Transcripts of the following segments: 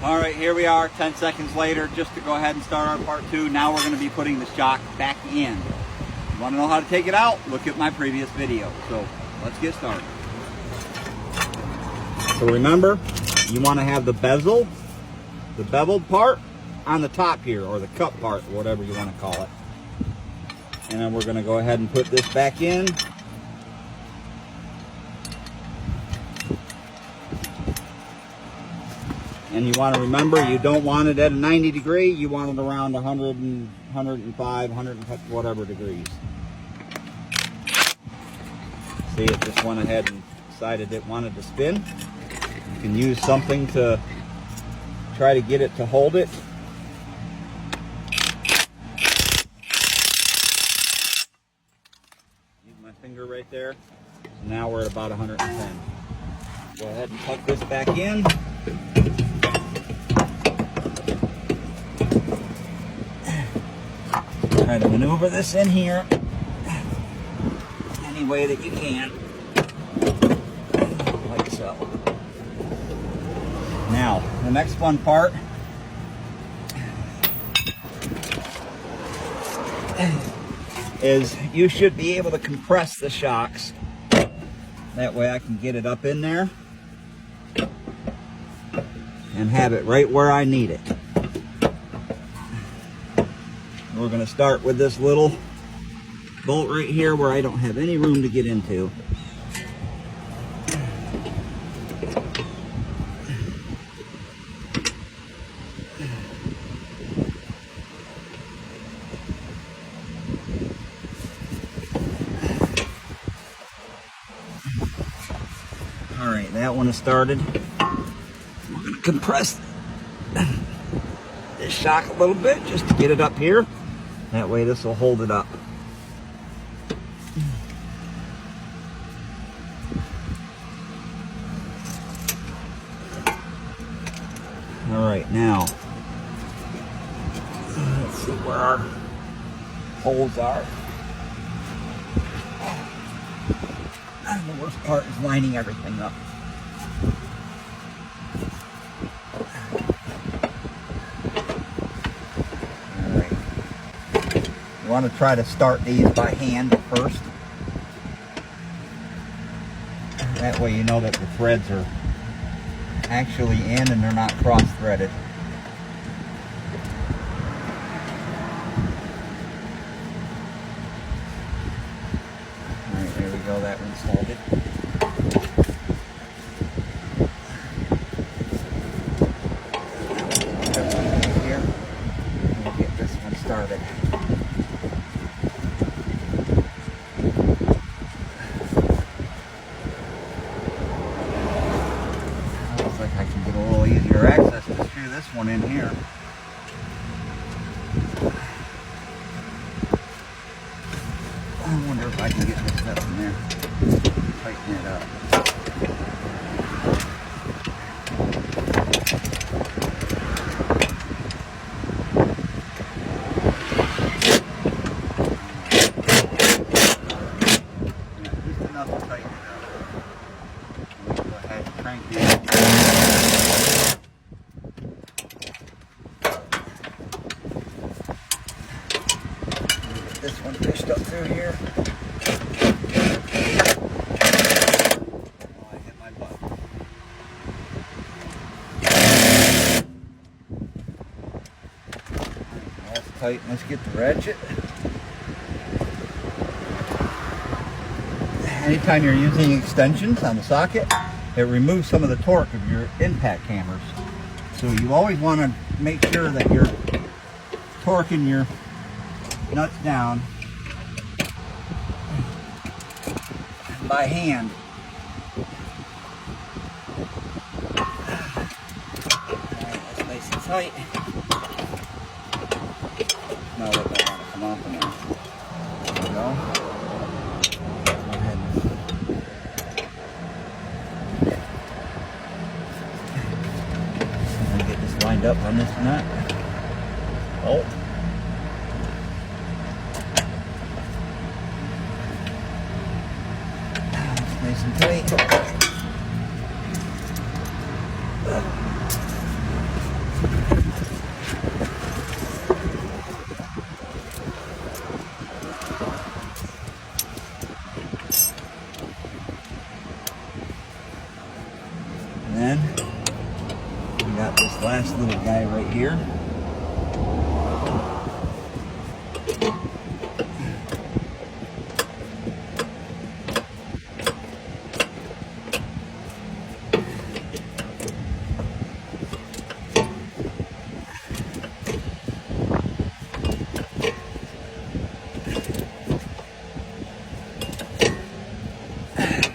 All right, here we are 10 seconds later, just to go ahead and start our part 2. Now we're going to be putting the shock back in. You want to know how to take it out? Look at my previous video. So let's get started. So remember, you want to have the bezel, the beveled part on the top here, or the cup part, whatever you want to call it. And then we're going to go ahead and put this back in. And you want to remember, you don't want it at a 90 degree, you want it around 100 and 105, 100 whatever degrees. See, it just went ahead and decided it wanted to spin. You can use something to try to get it to hold it. Use my finger right there. So now we're at about 110. Go ahead and tuck this back in. Try to maneuver this in here any way that you can, like so. Now, the next fun part is you should be able to compress the shocks. That way I can get it up in there and have it right where I need it. We're going to start with this little bolt right here where I don't have any room to get into. Alright, that one is started. We're going to compress this shock a little bit just to get it up here. That way this will hold it up. Alright, now let's see where our holes are. And the worst part is lining everything up. You want to try to start these by hand first. That way you know that the threads are actually in and they're not cross-threaded. Alright, there we go, that one's folded. Here, and we'll get this one started. I can get a little easier access to screw this one in here. I wonder if I can get this stuff in there. Tighten it up. Yeah, just enough to tighten it up. Go ahead and crank these. This one pushed up through here. Oh, I hit my butt. That's tight. Let's get the ratchet. Anytime you're using extensions on the socket, it removes some of the torque of your impact hammers. So you always want to make sure that you're torquing your nuts down by hand. That's nice and tight. Now let that want to come off in there. There we go. Go ahead and get this lined up on this nut. Oh. Nice and tight. We got this last little guy right here.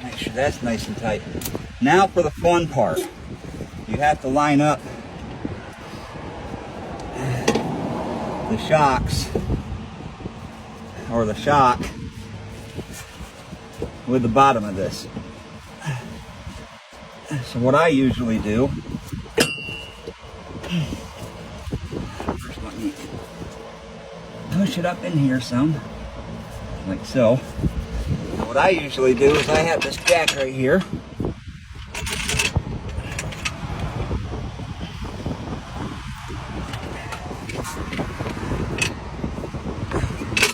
Make sure that's nice and tight. Now for the fun part. You have to line up the shocks, or the shock, with the bottom of this. So what I usually do, first let me push it up in here some, like so. What I usually do is I have this jack right here.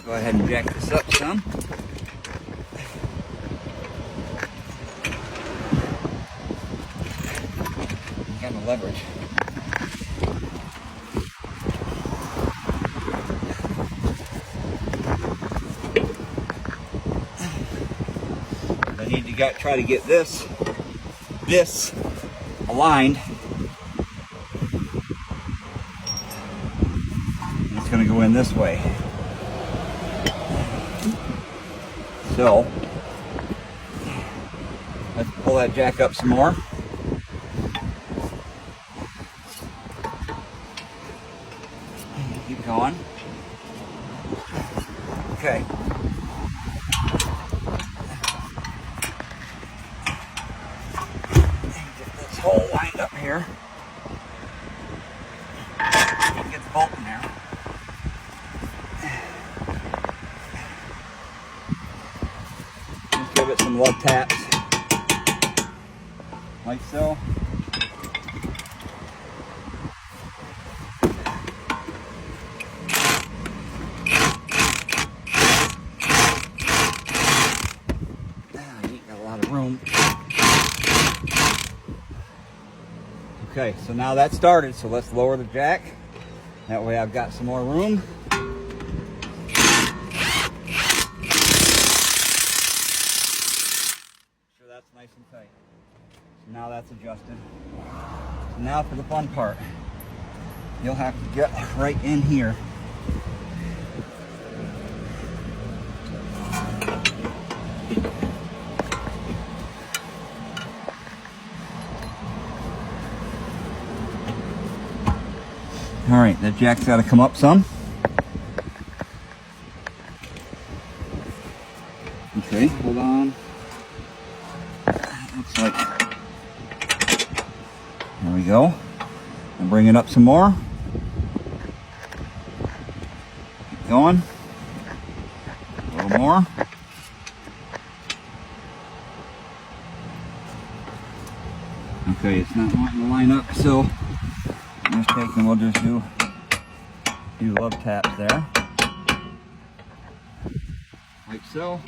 Go ahead and jack this up some. Kind of leverage. I need to try to get this aligned. It's going to go in this way. So let's pull that jack up some more. Keep going. Okay. Get this hole lined up here. Get the bolt in there. Just give it some lug taps, like so. Room. Okay, so now that's started, so let's lower the jack. That way I've got some more room. Sure, that's nice and tight. So now that's adjusted. So now for the fun part. You'll have to get right in here. All right, that jack's got to come up some. Okay, hold on. Looks like, there we go. And bring it up some more. Keep going. A little more. Okay, it's not wanting to line up, so we'll just do love taps there, like so.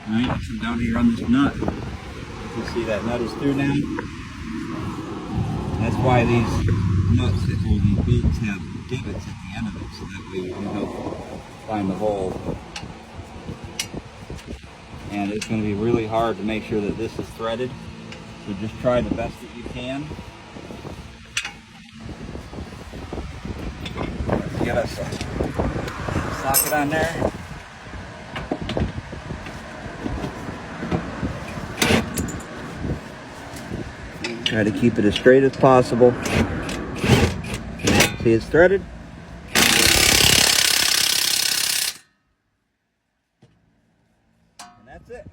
Alright, come down here on this nut. You can see that nut is through now. That's why these nuts, or these bolts, have divots at the end of it, so that way you can help find the hole. And it's going to be really hard to make sure that this is threaded. So just try the best that you can. Let's get us a socket on there. Try to keep it as straight as possible. See, it's threaded. That's it.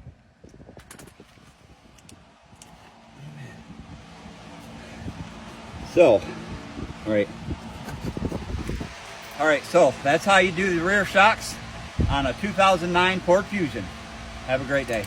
So, all right, so that's how you do the rear shocks on a 2009 Ford Fusion. Have a great day.